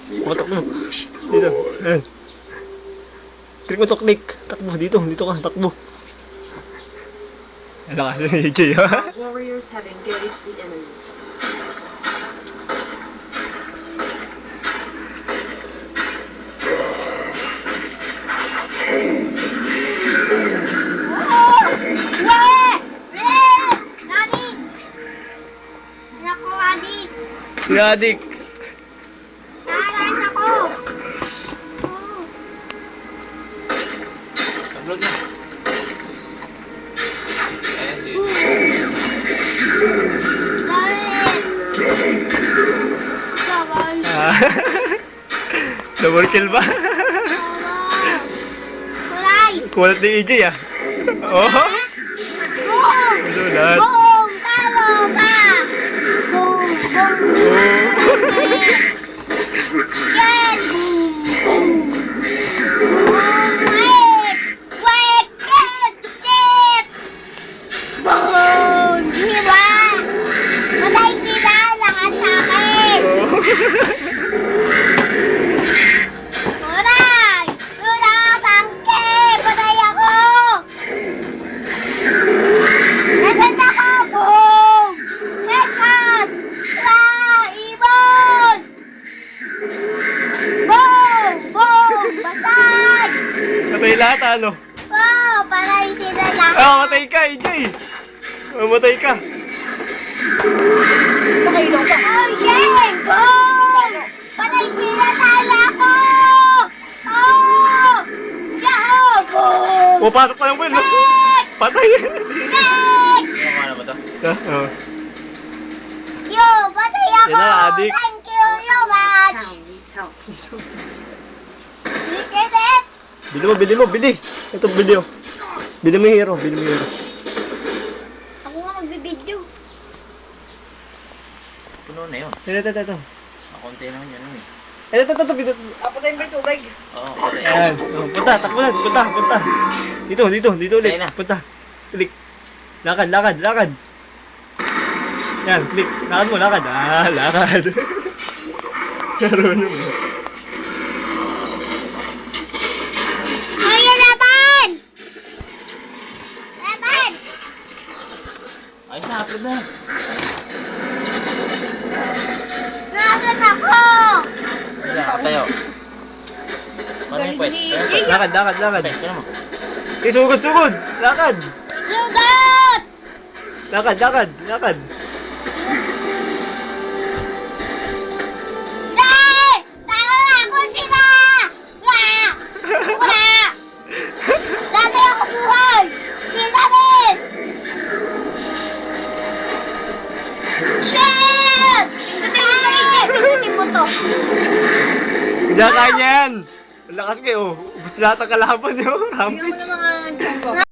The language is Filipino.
Putok mo. Dito. Ayan. Click mo to, click. Takbo, dito ka, takbo. Ang lakas ni AJ, ha? Warriors have engaged the enemy. Si Adik. Naran ako. Upload na. Ayan, di. Double kill ba? Kulay. Kulat ni AJ, ah. Oh. Madulat. Boom! Talo ka! Boom! Boom! Yan! Boom! Boom! Boom! Wait! Wait! Get! Get! Boom! Diba? Matay sila! Lakas sa akin! Aray! Wala bangke! Patay ako! Nasaan ako? Boom! Headshot! Wala! Ibon! Boom! Boom! Basag! Matay lahat, ano? Wow! Patay sila lahat! Ah, matay ka, AJ. Matay ka. Nakailaw ka! Oh, shit! Boom! Patay sila! Tala ko! Oh! Yahoo! Boom! Oh, pasok pa ng buwan. Patay. Tek! Ano naman to? Oo. Yo! Patay ako! Yan na, adik. Thank you so much! Needs help. You did it! Bili mo, bili. Ito, bili, oh. Bili mo yung hero, bili mo yung hero. Ako nga magbibideo. Puno na yun. Ito. Makonti naman yan eh. Ito, bili. Apatayin ba yung tubig? Oo, okay. Ayan. Oh, punta, takbo na, punta. Dito ulit. Ayan na. Punta. Click. Lakad. Yan, click. Lakad. Ah, lakad. Naroon mo. Ay, laban! Laban! Ayos na, upload na. Laban ako! Wala, tayo. Ano yung pwede? Lakad. Pwede ka naman. Eh, sugod. Lakad. Lugat! Lakad. Dahil! Tama ako sila! Wala! Dami ako buhay! Kita din! Shit! Pindutin mo to. Hindi kaya yan. Ang lakas kayo. Ubus lahat ang kalaban nyo. Rampage. Bigyan mo ng mga